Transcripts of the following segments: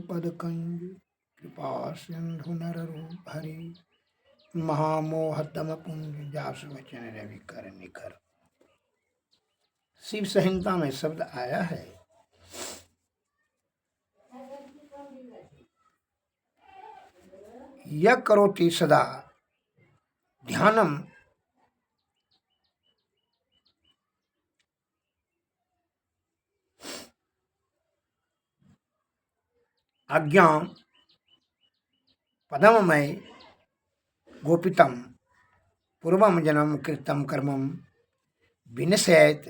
पदकंज कृपा सिंधु नररूप हरि महामोहतम पुंज जासु वचन रवि कर निकर। शिव संहिता में शब्द आया है यह करोति सदा ध्यानम आज्ञा पदममय गोपितम पूर्वम जन्म कृतम कर्मम विनश्यत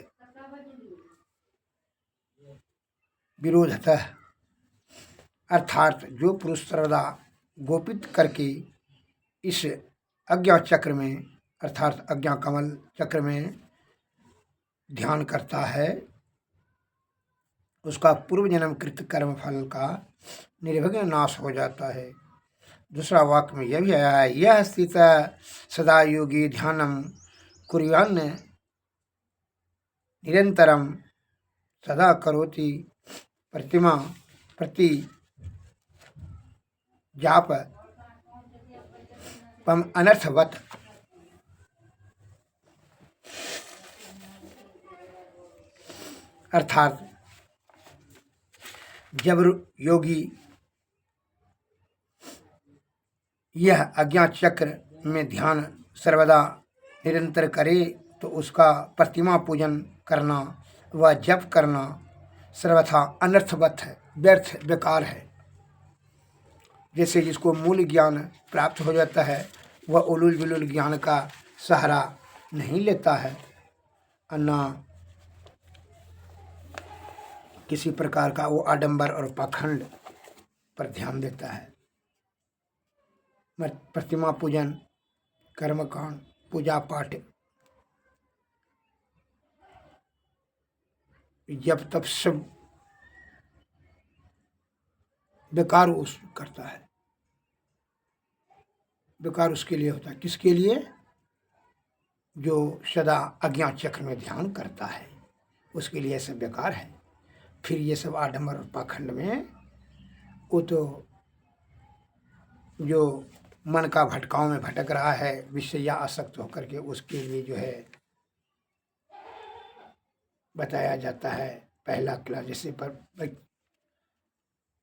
विरोधतः। अर्थात जो पुरुष सर्वदा गोपित करके इस अज्ञा चक्र में अर्थात अज्ञा कमल चक्र में ध्यान करता है उसका पूर्व जन्म कृत कर्म फल का निर्विघ्न नाश हो जाता है। दूसरा वाक्य में यह भी आया है यह स्थित सदा योगी ध्यानम कुर्यान निरंतरम सदा करोति प्रतिमा प्रति जाप पम अनर्थवत। अर्थात जब योगी यह अज्ञा चक्र में ध्यान सर्वदा निरंतर करे तो उसका प्रतिमा पूजन करना व जप करना सर्वथा अनर्थवत है, व्यर्थ बेकार है। जैसे जिसको मूल ज्ञान प्राप्त हो जाता है वह उलूल जुलूल ज्ञान का सहारा नहीं लेता है न किसी प्रकार का वो आडंबर और पाखंड पर ध्यान देता है। प्रतिमा पूजन कर्मकांड पूजा पाठ जब तब सब बेकार उस करता है, बेकार उसके लिए होता है। किसके लिए? जो सदा अज्ञा चक्र में ध्यान करता है उसके लिए सब बेकार है। फिर ये सब आडंबर और पाखंड में वो तो जो मन का भटकाव में भटक रहा है विषय या आसक्त होकर के उसके लिए जो है बताया जाता है। पहला क्लास जैसे पर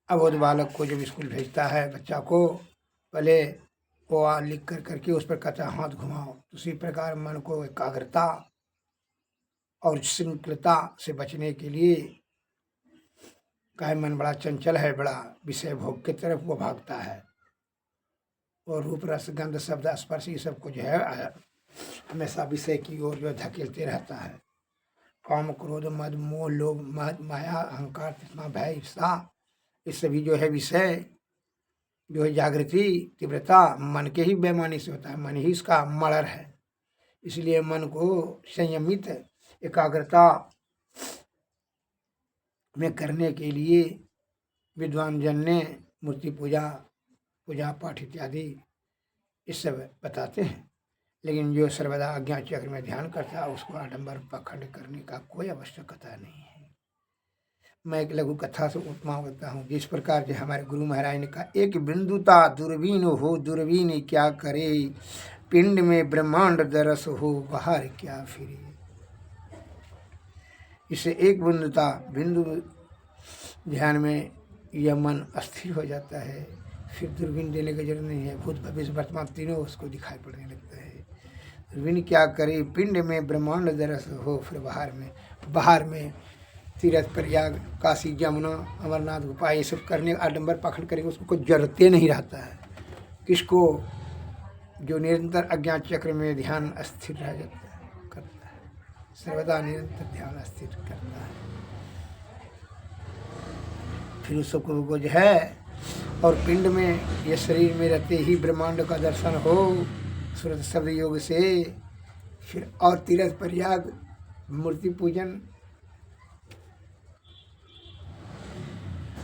अबोध बालक को जब स्कूल भेजता है बच्चा को पहले वो लिख कर करके उस पर कहता है हाथ घुमाओ। उसी प्रकार मन को एकाग्रता और श्रृंखलता से बचने के लिए कहे मन बड़ा चंचल है, बड़ा विषय भोग की तरफ वो भागता है और रूप रस गंध शब्द स्पर्श ये सब कुछ है हमेशा विषय की ओर जो धकेलते रहता है। काम क्रोध मद मोह लोभ माया अहंकार तृष्णा भय ईर्षा ये सभी जो है विषय जो है जागृति तीव्रता मन के ही बेईमानी से होता है। मन ही इसका मर्डर है। इसलिए मन को संयमित एकाग्रता में करने के लिए विद्वान जन ने मूर्ति पूजा पूजा पाठ इत्यादि इस सब बताते हैं। लेकिन जो सर्वदा अज्ञा चक्र में ध्यान करता है उसको आडंबर पखंड करने का कोई आवश्यकता नहीं है। मैं एक लघु कथा से उपमा बताता हूँ। जिस प्रकार जो हमारे गुरु महाराज ने कहा एक बिंदुता दूरबीन हो दूरबीन क्या करे पिंड में ब्रह्मांड दरस हो बाहर क्या फिरे। इससे एक बिंदुता बिंदु ध्यान में यह मन अस्थिर हो जाता है। फिर दूरबीन देने की जरूरत नहीं है। भूत भविष्य वर्तमान तीनों उसको दिखाई पड़ने लगता है। दूरबीन क्या करे पिंड में ब्रह्मांड दरस हो फिर बाहर में तीर्थ प्रयाग काशी जमुना अमरनाथ गुफा ये सब करने आडंबर पाखंड करेंगे उसको कोई जरूरते नहीं रहता है। किसको? जो निरंतर अज्ञान चक्र में ध्यान अस्थिर रह जाता है करता है सर्वदा निरंतर ध्यान स्थिर करता है। फिर उस सबको वो जो है और पिंड में ये शरीर में रहते ही ब्रह्मांड का दर्शन हो सूरत शब्द योग से। फिर और तीर्थ प्रयाग मूर्ति पूजन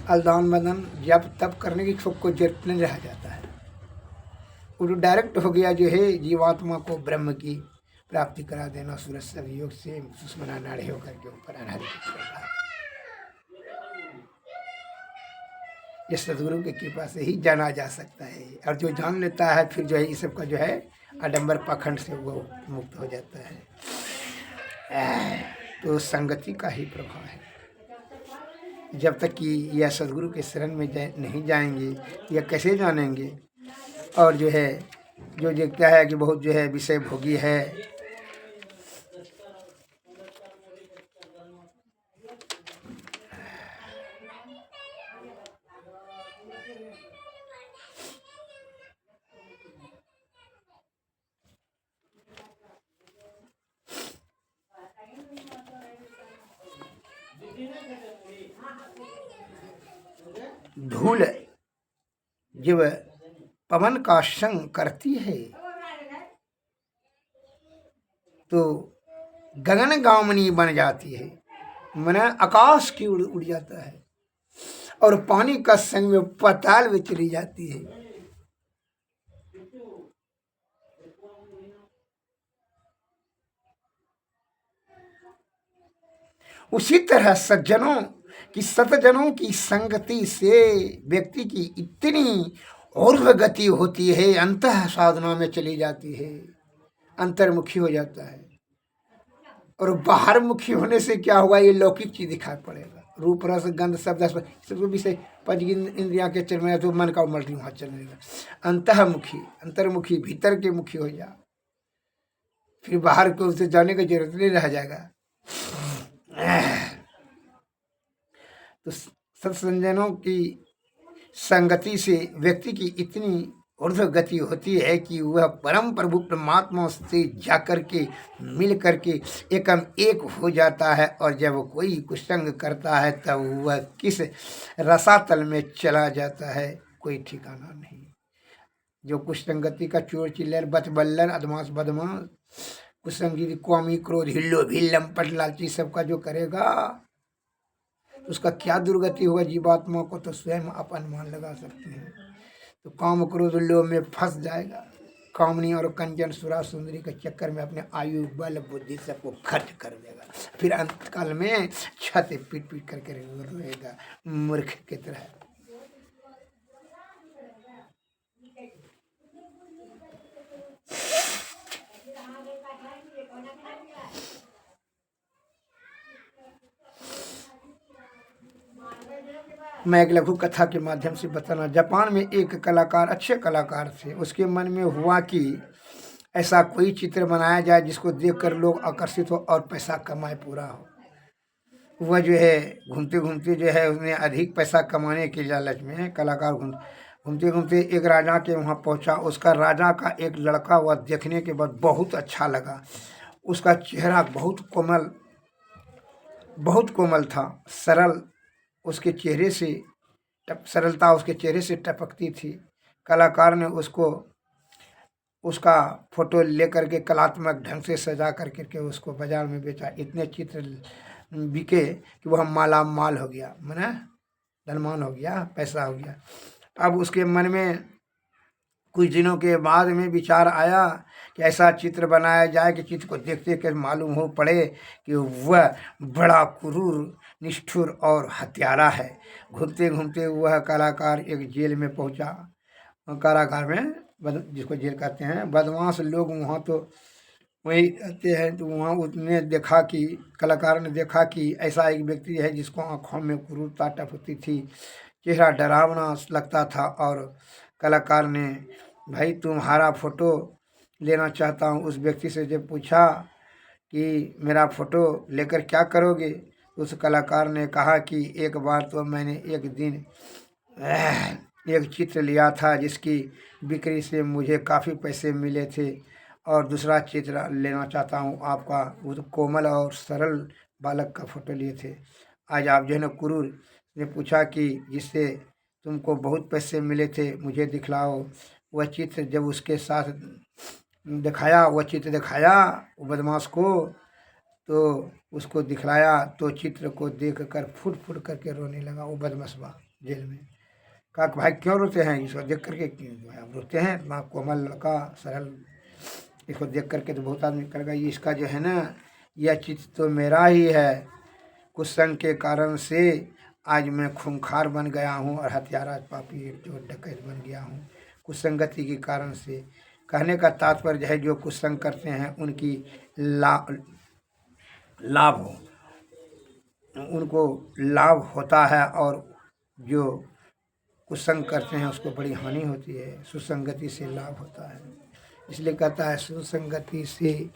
अलदान मदन जब तब करने की सबको जरूरत नहीं रह जाता है। वो जो डायरेक्ट हो गया जो है जीवात्मा को ब्रह्म की प्राप्ति करा देना सूरज सब योग से सुषमना नाड़े होकर के ऊपर अनहरित कर रहा है। ये सदगुरु की कृपा से ही जाना जा सकता है। और जो जान लेता है फिर जो है इस सब का जो है आडंबर पाखंड से वो मुक्त हो जाता है। तो संगति का ही प्रभाव है। जब तक कि यह सदगुरु के शरण में नहीं जाएंगे यह कैसे जानेंगे। और जो है जो देखता है कि बहुत जो है विषय भोगी है, धूल जब पवन का संग करती है तो गगन गामनी बन जाती है, मन आकाश की उड़ जाता है। और पानी का संग में पाताल में चली जाती है। उसी तरह सज्जनों की सतजनों की संगति से व्यक्ति की इतनी ऊर्ध्व गति होती है, अंतः साधना में चली जाती है, अंतर्मुखी हो जाता है। और बाहर मुखी होने से क्या हुआ, ये लौकिक चीज दिखाई पड़ेगा, रूप रस गंध शब्द सबको विषय पंच इंद्रिया के चल में तो मन का उमल्टी वहां चलने लगा। अंतर्मुखी अंतर्मुखी भीतर के मुखी हो जा, फिर बाहर को उसे जाने की जरूरत नहीं रह जाएगा। तो सत्संजनों की संगति से व्यक्ति की इतनी ऊर्ध्व गति होती है कि वह परम प्रभु परमात्मा से जाकर के मिल करके एकम एक हो जाता है। और जब कोई कुसंग करता है तब वह किस रसातल में चला जाता है कोई ठिकाना नहीं। जो कुसंगति का चोर चिल्लर बचबल्लर अदमास बदमाश कुसंगी कौमी क्रोध हिल्लो भिल्लम पट लालची सबका जो करेगा उसका क्या दुर्गति होगा जीवात्मा को तो स्वयं आप अनुमान लगा सकते हैं। तो काम क्रोध लोभ में फंस जाएगा, कामनी और कंचन सुरा सुंदरी के चक्कर में अपने आयु बल बुद्धि सबको खर्च कर देगा। फिर अंतकाल में छत पीट पीट करके रहेगा मूर्ख की तरह। मैं एक लघु कथा के माध्यम से बताना। जापान में एक कलाकार, अच्छे कलाकार थे, उसके मन में हुआ कि ऐसा कोई चित्र बनाया जाए जिसको देखकर लोग आकर्षित हो और पैसा कमाए पूरा हो। वह जो है घूमते घूमते जो है उसने अधिक पैसा कमाने के लालच में कलाकार घूमते घूमते एक राजा के वहाँ पहुँचा। उसका राजा का एक लड़का वह देखने के बाद बहुत अच्छा लगा। उसका चेहरा बहुत कोमल था, सरल, उसके चेहरे से सरलता उसके चेहरे से टपकती थी। कलाकार ने उसका फोटो लेकर के कलात्मक ढंग से सजा करके उसको बाजार में बेचा। इतने चित्र बिके कि वह माला माल हो गया, माना धनवान हो गया, पैसा हो गया। अब उसके मन में कुछ दिनों के बाद में विचार आया कि ऐसा चित्र बनाया जाए कि चित्र को देखते कर मालूम हो पड़े कि वह बड़ा क्रूर, निष्ठुर और हत्यारा है। घूमते घूमते वह कलाकार एक जेल में पहुंचा। कारागार में, जिसको जेल कहते हैं, बदमाश लोग वहाँ तो वही रहते हैं। तो वहाँ उसने देखा कि कलाकार ने देखा कि ऐसा एक व्यक्ति है जिसको आँखों में क्रूरता टपकती थी, चेहरा डरावना लगता था। और कलाकार ने, भाई तुम्हारा फोटो लेना चाहता हूँ। उस व्यक्ति से जब पूछा कि मेरा फोटो लेकर क्या करोगे, उस कलाकार ने कहा कि एक बार तो मैंने एक दिन एक चित्र लिया था जिसकी बिक्री से मुझे काफ़ी पैसे मिले थे, और दूसरा चित्र लेना चाहता हूँ आपका। वो तो कोमल और सरल बालक का फोटो लिए थे। आज आप जो है ना क्रूर ने पूछा कि जिससे तुमको बहुत पैसे मिले थे मुझे दिखलाओ। वह चित्र जब उसके साथ दिखाया, वह चित्र दिखाया वो बदमाश को, तो उसको दिखलाया तो चित्र को देख कर फुट फुट करके रोने लगा वो बदमाशवा जेल में। कहा भाई क्यों रोते हैं, इसको देख करके क्यों आप रोते हैं, इतना कोमल लड़का सरल, इसको देख करके तो बहुत आदमी करेगा ये इसका जो है ना यह चित्र तो मेरा ही है, कुछ संग के कारण से आज मैं खूंखार बन गया हूँ और हत्यारा पापी चोर डकैत बन गया हूँ कुसंगति के कारण से। कहने का तात्पर्य है जो कुसंग करते हैं उनकी लाभ हो, उनको लाभ होता है, और जो कुसंग करते हैं उसको बड़ी हानि होती है। सुसंगति से लाभ होता है, इसलिए कहता है सुसंगति से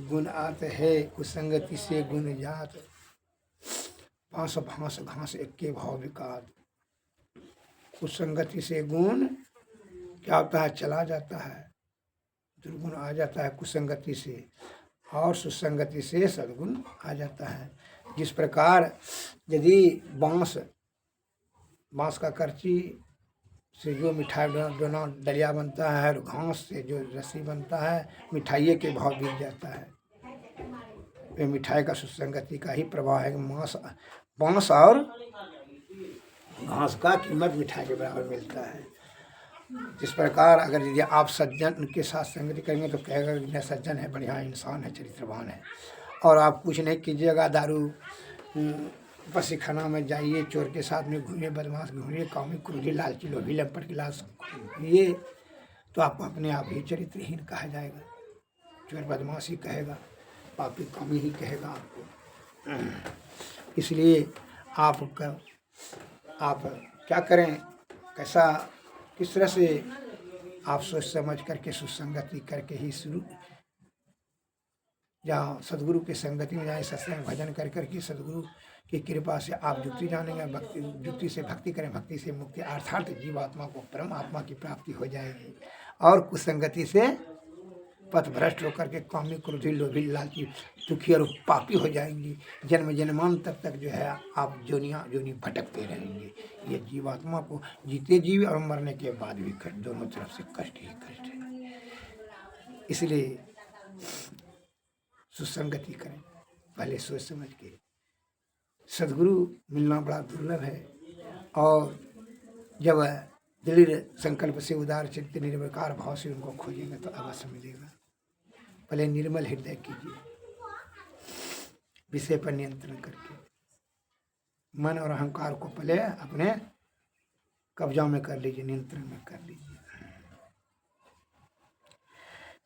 गुण आत है, कुसंगति से गुण जात। भांस भांस घास एक्के भाव विकात। कुसंगति से गुण क्या होता है, चला जाता है, दुर्गुण आ जाता है कुसंगति से, और सुसंगति से सद्गुण आ जाता है। जिस प्रकार यदि बांस का करची से जो मिठाई दोना दलिया बनता है और घास से जो रस्सी बनता है, मिठाइये के भाव बिक जाता है। ये मिठाई का सुसंगति का ही प्रभाव है कि बांस और घास का कीमत मिठाई के बराबर मिलता है। इस प्रकार अगर यदि आप सज्जन के साथ संगति करेंगे तो कहेगा कि सज्जन है, बढ़िया इंसान है, चरित्रवान है। और आप कुछ नहीं कीजिएगा, दारू बसीखाना में जाइए, चोर के साथ में घूमिए, बदमाश घूमिए, कामी क्रोधी लालची लोभी लंपट की लाश घूमिए, तो आप अपने आप ही चरित्रहीन कहा जाएगा। चोर बदमाश ही कहेगा, पापी कामी ही कहेगा आपको। इसलिए आप क्या करें, कैसा किस तरह से आप सोच समझ करके सुसंगति करके ही शुरू, जहाँ सदगुरु की संगति में जाए, सत्संग भजन कर करके सदगुरु की कृपा से आप जुक्ति जानेंगे, भक्ति जुक्ति से भक्ति करें, भक्ति से मुक्ति अर्थात जीवात्मा को परम आत्मा की प्राप्ति हो जाएगी। और कुसंगति से पथ भ्रष्ट होकर के कामी क्रोधी लोभी लालची दुखी और पापी हो जाएंगी। जन्म जन्मांतर तक जो है आप जोनी भटकते रहेंगे। ये जीवात्मा को जीते जी और मरने के बाद भी दोनों तरफ से कष्ट ही कष्ट है। इसलिए सुसंगति करें, पहले सोच समझ के। सदगुरु मिलना बड़ा दुर्लभ है, और जब दृढ़ संकल्प से उदार चित्त निर्विकार भाव से उनको खोजेंगे तो अवश्य मिलेगा। पहले निर्मल हृदय कीजिए, विषय पर नियंत्रण करके मन और अहंकार को पहले अपने कब्जा में कर लीजिए, नियंत्रण में कर लीजिए।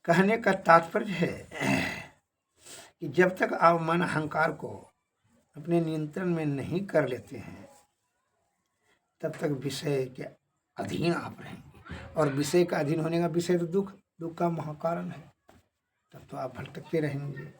कहने का तात्पर्य है कि जब तक आप मन अहंकार को अपने नियंत्रण में नहीं कर लेते हैं तब तक विषय के अधीन आप रहेंगे, और विषय का अधीन होने का विषय तो दुख का महाकारण है। तब तो आप भटकते रहेंगे।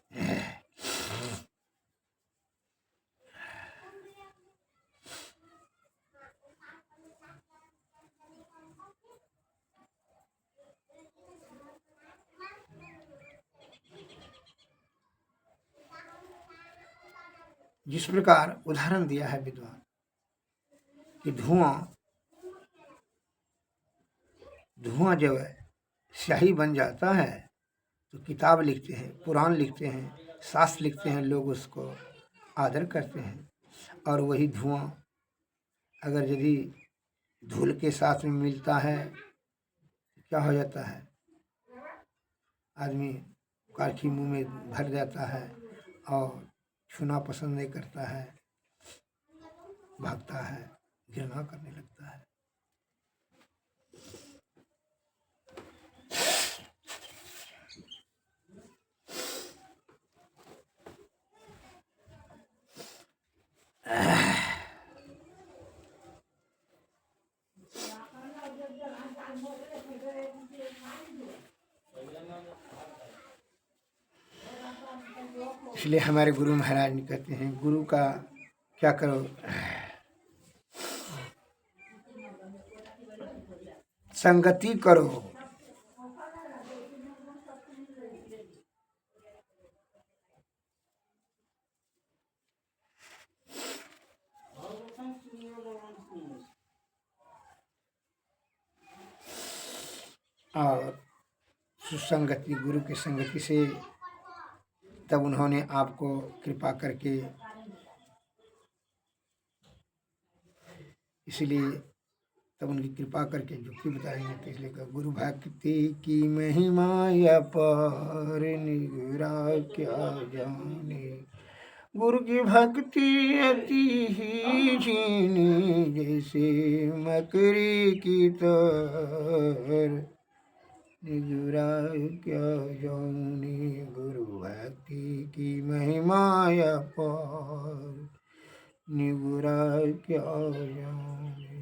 जिस प्रकार उदाहरण दिया है विद्वान कि धुआं जब स्याही बन जाता है तो किताब लिखते हैं, पुराण लिखते हैं, शास्त्र लिखते हैं, लोग उसको आदर करते हैं। और वही धुआं अगर यदि धूल के साथ में मिलता है क्या हो जाता है, आदमी काठी मुंह में भर जाता है और छूना पसंद नहीं करता है, भागता है, घृणा करने लगता है। इसलिए हमारे गुरु महाराज ने कहते हैं, गुरु का क्या करो, संगति करो। और सुसंगति, गुरु की संगति से तब उन्होंने आपको कृपा करके, इसलिए तब उनकी कृपा करके युक्ति बताएंगे। तो इसलिए गुरु भक्ति की महिमा अपार निगरा क्या जाने, गुरु की भक्ति अति ही छीनी, जैसे मकड़ी की तार। निगुरा क्या जानी गुरु भक्ति की महिमा अपार। निगुरा क्या जानी।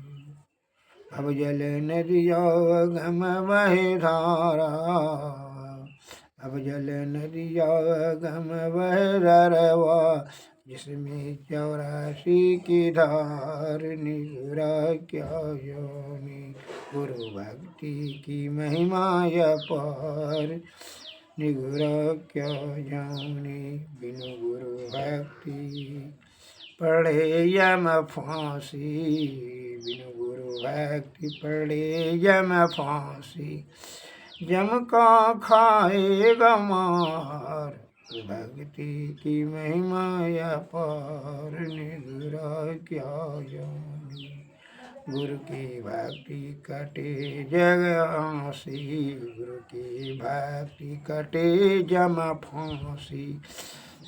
अब जल नदिया गम बहे धारा, अब जल नदिया गम बहे धारवा, जिसमें 84 की धार। निगुरा क्या जानी गुरु भक्ति की महिमा अपार। निगुरा क्या जानी बिनु गुरु भक्ति पड़े यम फांसी। बिनु गुरु भक्ति पड़े यम फांसी, जम का खाएगा मार। भक्ति की महिमा अपार। निगुरा क्या जानी गुरु की भक्ति कटे जग आसी। गुरु की भक्ति कटे जम फांसी,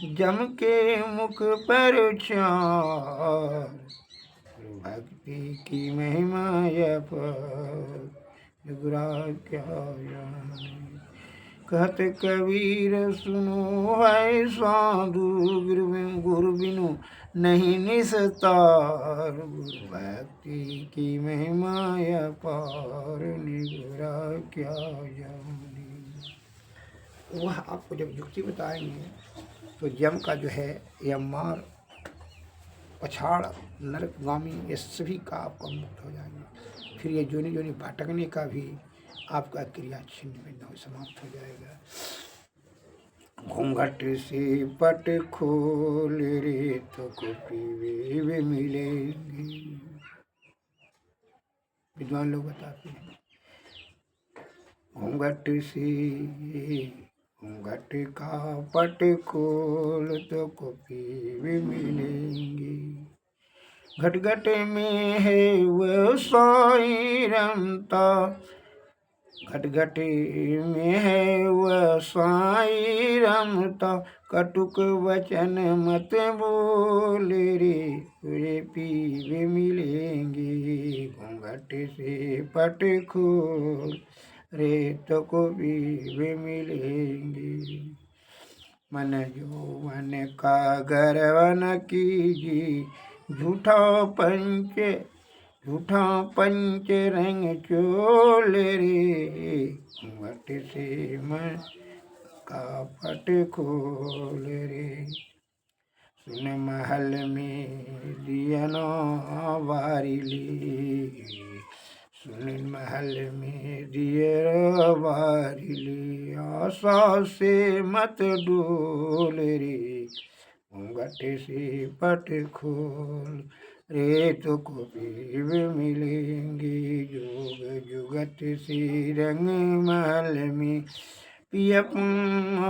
जम के मुख पर चार। गुरु भक्ति की महिमा अपार। निगुरा क्या जानी। कहत कबीर सुनो है साधु, गुरु बिनु नहीं निस्तार। गुरु भक्ति की महिमा अपार। निगुरा क्या जानी। वह आपको जब युक्ति बताएंगे तो यम का जो है यमार, पछाड़, नरकगामी, ये सभी का आपका मुक्त हो जाएंगे। फिर ये जोनी जोनी भटकने का भी आपका क्रिया छिन्न भिन्न हो समाप्त हो जाएगा। घूंघट से पट खोल रे तो कुपी वे मिलेंगे। विद्वान लोग बताते हैं घूंघट का पट खोल तो कुपी वे मिलेंगे। घट घट में है वो साई रमता, घट घट में है वह साई रमता। कटुक वचन मत बोल रे तुझे पीवे मिलेंगे। घूंघट से पट खोल रे तो को पीवे मिलेंगे। मन जो मन का गर्व न कीजिए, झूठा पंच रंग चोल रे। घूंघट से मन का पट खोल रे। सुन महल में दिया ना बारिली, सुन महल में दिया बारिली। आशा से मत डोल रे, घूंघट से पट खोल रे तो कुपी मिलेंगे। जोग जुगत से रंग महल में पिया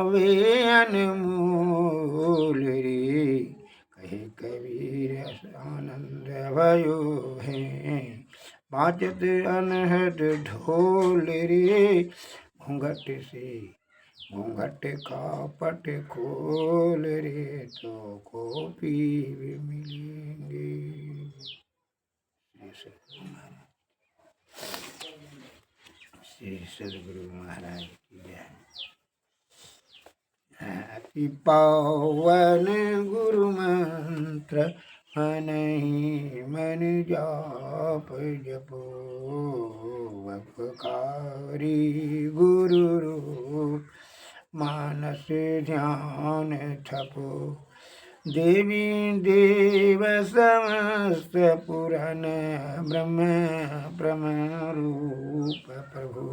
वे अनमोल रे। कहे कबीर आनंद भयो है, बाजत अनहद ढोल रे। घूंघट का पट खोल रे तो कॉपी भी मिलेंगे। श्री सद्गुरु महाराज की जय। अति पावन गुरु मंत्र मन ही मन जाप जपो। उपकारी गुरु रूप मानस ध्यान थपो। देवी देव समस्त पुराण ब्रह्म रूप प्रभु।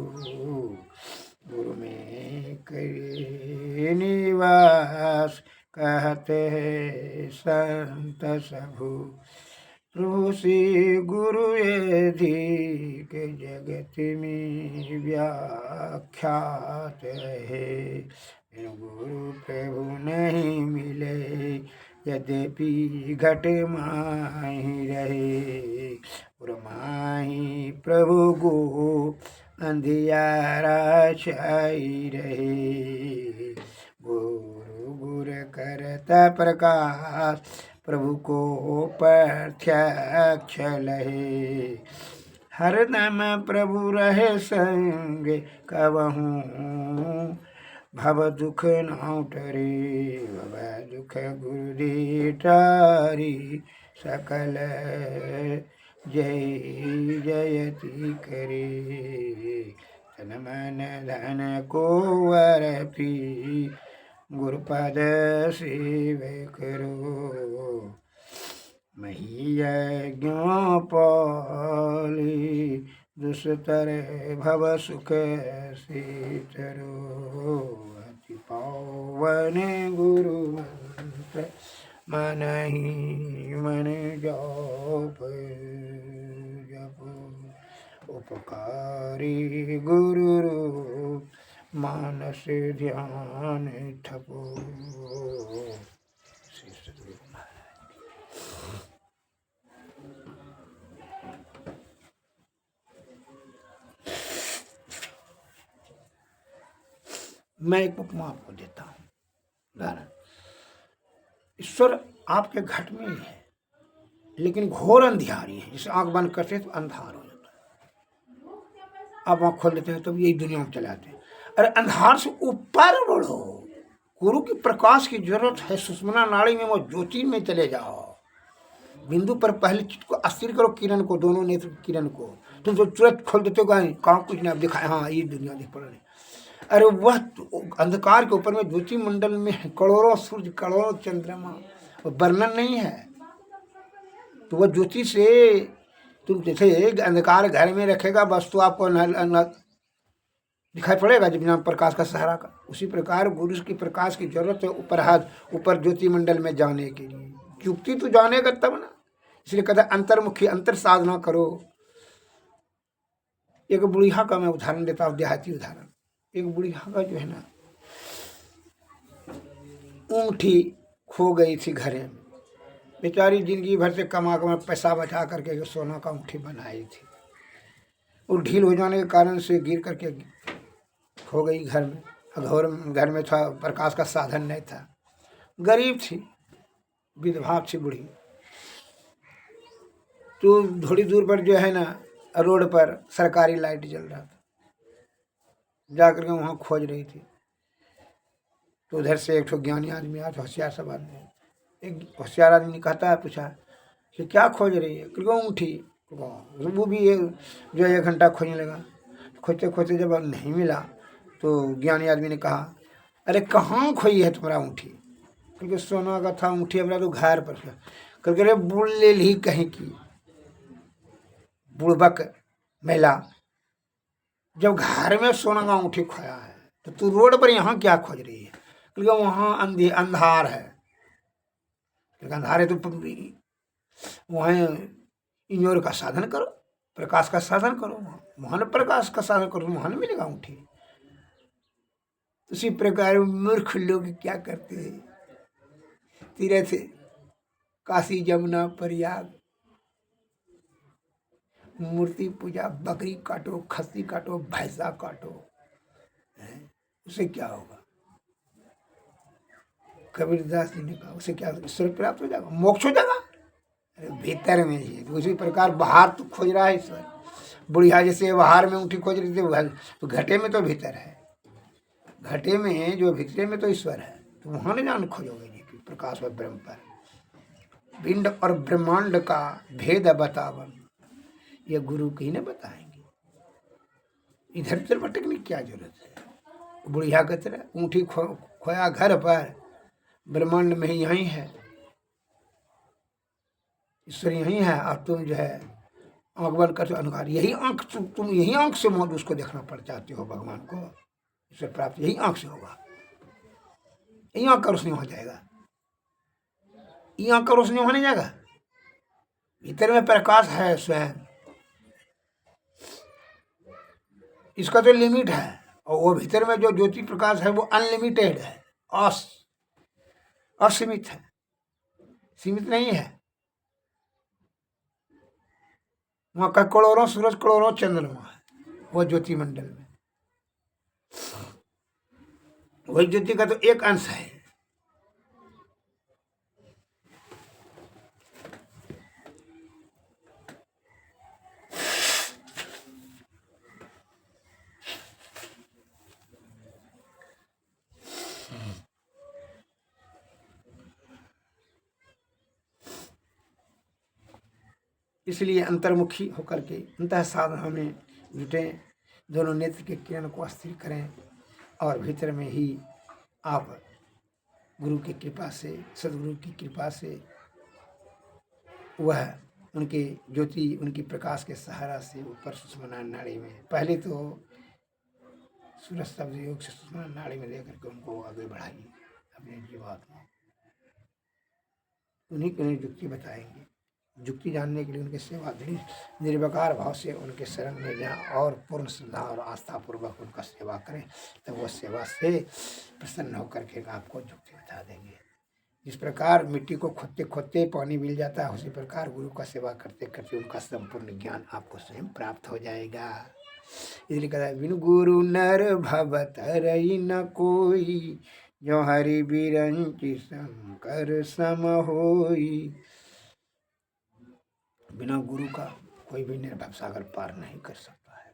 गुरु में करे निवास कहते हैं संत सबू। प्रभु से गुरु अधिक जगत में व्याख्यात है। गुरु प्रभु नहीं मिले यद्यपि घट माही रहे। माही प्रभु गो अंधियारा छाई रहे। गुरु गुर करत प्रकाश प्रभु को प्रत्यक्ष लहे। हरदम प्रभु रहे संग कबहूँ भव दुख न टरे। भव दुख गुरुदे टारी सकल जय जयति करे। तन मन धन को अर्पी गुरुपद सेव करो। महियज्ञों पाली दुष्तर भव सुख से तरो। अति पावन गुरु मंत्र मन ही मन जप जप। उपकारी गुरु रूप मानस ध्यान ठपो। श्री सद्गुरु महाराज। मैं एक उपमा आपको देता हूँ उदाहरण। ईश्वर आपके घट में ही है, लेकिन घोर अंधियारी है। जैसे आंख बंद करते तो अंधार हो जाता है, आप आंख खोल लेते हैं तो यही दुनिया में चले आते हैं। अरे अंधार से ऊपर बढ़ो, गुरु के प्रकाश की जरूरत है। सुषुम्ना नाड़ी में वो ज्योति में चले जाओ। बिंदु पर पहले चित्त को अस्थिर करो, किरण को, दोनों नेत्र किरण को। तुम तो तुरंत खोल देते हो, कहाँ कुछ नहीं, अब दिखाए हाँ ये दुनिया दिख पड़ रही। अरे वह अंधकार के ऊपर में ज्योति मंडल में करोड़ों सूर्य, करोड़ों चंद्रमा, वर्णन नहीं है। तो वह ज्योति से तुम जैसे अंधकार घर में रखेगा बस तो आपको दिखाई पड़ेगा जब बिना प्रकाश का सहारा का। उसी प्रकार गुरु की प्रकाश की जरूरत है ऊपर हाथ, ऊपर ज्योति मंडल में जाने के लिए। युक्ति तो जानेगा तब ना, इसलिए कहता है अंतर्मुखी, अंतर साधना करो। एक बुढ़िया का मैं उदाहरण देता हूँ, देहाती उदाहरण। एक बुढ़िया का जो है ना, ऊँठी खो गई थी घर में। बेचारी जिंदगी भर से कमा पैसा बचा करके सोना का ऊँठी बनाई थी। और ढील हो जाने के कारण से गिर करके खो गई घर में। घर में था, प्रकाश का साधन नहीं था, गरीब थी, विधवा थी बूढ़ी। तो थोड़ी दूर पर जो है ना, रोड पर सरकारी लाइट जल रहा था, जाकर के वहाँ खोज रही थी। तो उधर से एक ज्ञानी आदमी आया, होशियार सब आदमी। एक होशियार आदमी ने कहता है, पूछा कि क्या खोज रही है? क्यों ऊँठी? वो भी जो 1 घंटा खोजने लगा। खोजते खोजते जब नहीं मिला तो ज्ञानी आदमी ने कहा, अरे कहाँ खोई है तुम्हारा ऊँठी? क्योंकि सोना का था ऊँठी, हमारा तो घर पर था। करके अरे बुढ़ ले ली कहीं की, बुढ़बक महिला, जब घर में सोना का ऊँठी खोया है तो तू रोड पर यहाँ क्या खोज रही है? क्योंकि वहाँ अंधार है। अंधार है तो वहाँ इंजोर का साधन करो, प्रकाश का साधन करो, वहाँ प्रकाश का साधन करो, वहाँ मिलेगा ऊँठी। उसी प्रकार मूर्ख लोग क्या करते हैं, तीर्थ काशी जमुना प्रयाग, मूर्ति पूजा, बकरी काटो, खस्सी काटो, भैंसा काटो, उसे क्या होगा? कबीरदास जी ने कहा उसे क्या, ईश्वर प्राप्त हो जाएगा, मोक्ष हो जाएगा। अरे भीतर में ही। उसी प्रकार बाहर तो खोज रहा है ईश्वर। बुढ़िया जैसे बाहर में ऊँठी खोज रही थी, तो घटे में तो भीतर है। घटे में जो भीतर में तो ईश्वर है, तो वहाँ न जान खोजोगे जी प्रकाश व ब्रह्म पर। पिंड और ब्रह्मांड का भेद बतावन, ये गुरु की न बताएंगे। इधर उधर भटकने की क्या जरूरत है? बुढ़िया की तरह ऊँठी खोया घर पर, ब्रह्मांड में ही यहीं है, ईश्वर यहीं है। और तुम जो है आँख बंद कर अनुकार, यही आँख तुम यही आँख से मौत उसको देखना पड़ चाहते हो भगवान को। ईश्वर प्राप्त यही आँख से होगा, यही आँख का रोशनी हो जाएगा। ये आँख का रोशनी होने जाएगा, भीतर में प्रकाश है स्वयं। इसका तो लिमिट है, और वो भीतर में जो ज्योति प्रकाश है वो अनलिमिटेड है, असीमित है, सीमित नहीं है। वहाँ का करोड़ों सूरज, करोड़ों चंद्रमा है वो ज्योति मंडल में। वही ज्योति का तो एक अंश है, इसलिए अंतर्मुखी होकर के अंतः साधना में जुटें, दोनों नेत्र के किरण को स्थिर करें और भीतर में ही आप गुरु की कृपा से, सदगुरु की कृपा से वह उनके ज्योति, उनकी प्रकाश के सहारा से ऊपर सुषुम्ना नाड़ी में, पहले तो सूरज शब्द योग से सुषुम्ना नाड़ी में लेकर के उनको आगे बढ़ाइए अपने जीवात्मा। उन्हीं को युक्ति बताएंगे। युक्ति जानने के लिए उनके सेवा निर्विकार भाव से उनके शरण में जाएं और पूर्ण श्रद्धा और आस्था पूर्वक उनका सेवा करें, तब वो सेवा से प्रसन्न होकर के आपको युक्ति बता देंगे। जिस प्रकार मिट्टी को खोदते खोदते पानी मिल जाता है, उसी प्रकार गुरु का सेवा करते करते उनका संपूर्ण ज्ञान आपको स्वयं प्राप्त हो जाएगा। इसलिए कहता है, बिनु गुरु नर भव तरई न कोई, जो हरि बिरंचि शंकर सम होई। बिना गुरु का कोई भी निर्भव सागर पार नहीं कर सकता है।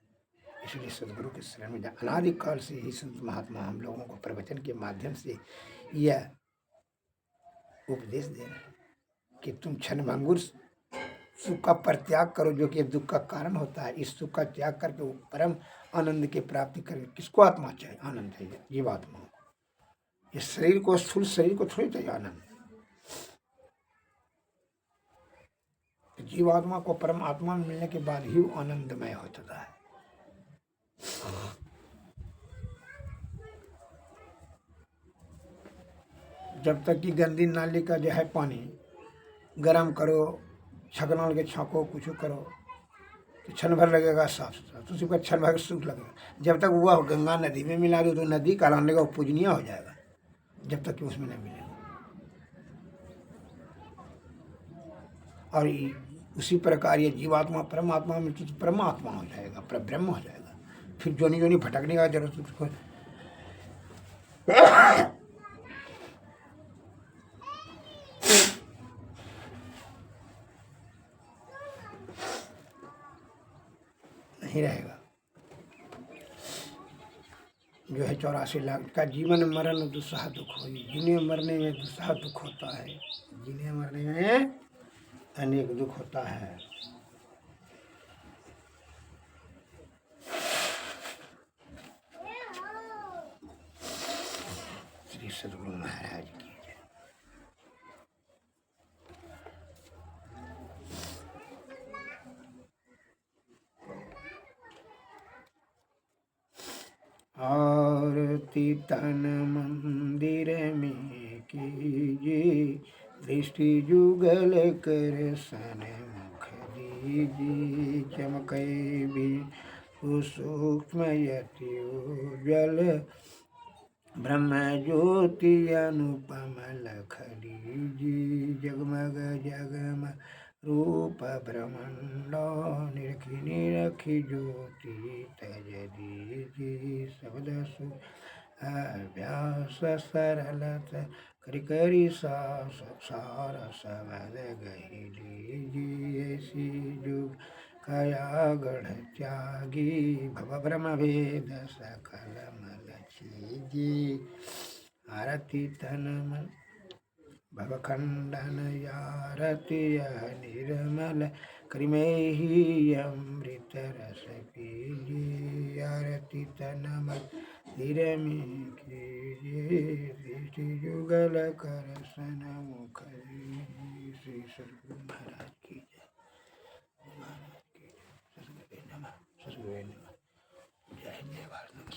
इसलिए सदगुरु के शरण में अनादिकाल से ही संत महात्मा हम लोगों को प्रवचन के माध्यम से यह उपदेश दे रहे हैं कि तुम क्षणभंगुर सुख का परित्याग करो, जो कि दुख का कारण होता है। इस सुख का त्याग करके वो परम आनंद की प्राप्ति करें। किसको आत्मा चाहिए? आनंद चाहिए जीवात्मा को। इस शरीर को, स्थूल शरीर को थोड़ी चाहिए आनंद। जीवात्मा को परमात्मा में मिलने के बाद ही वो आनंदमय होता है। जब तक कि गंदी नाली का जो है पानी गरम करो, छकनल के छाको, कुछ करो, तो क्षण भर लगेगा साफ सुथरा, तो उसी पर क्षण भर सुख लगेगा। जब तक वह गंगा नदी में मिला दो तो नदी का लगेगा, वो पूजनीय हो जाएगा, जब तक कि उसमें नहीं मिलेगा। और उसी प्रकार ये जीवात्मा परमात्मा में तो परमात्मा हो जाएगा, परब्रह्म हो जाएगा। फिर जोनी जोनी भटकने का जरूरत उसको नहीं रहेगा। जो है 84 लाख का जीवन मरण दुस्सह दुख हो। जिन्हें मरने में दुस्सह दुख होता है, जिन्हें मरने में अनेक दुख होता है। श्री सद्गुरु महाराज की जय। आरती तन मंदिर में कीजिए, दृष्टि जुगल कर सन्मुख दीजिए। चमके भी सूक्ष्म यति उज्ज्वल, ब्रह्म ज्योति अनुपम लख दीजिए। जगमग जगमग रूप ब्रह्मांड, निरखी निरखी ज्योति तज दीजिए। शब्द अभ्यास सरलत करि करि सार शब्द गही लीजिए। ऐसी जुग कया गढ़ त्यागी, भव ब्रह्म भेद सकल मल छीजी। आरती तन मन भवखंडन यारति यह निर्मल, करिमेहि अमृत रस पीजिए। आरती तन मंदिर में कीजिए, दृष्टि जुगल कर सन्मुख दीजिए। श्री सद्गुरु महाराज।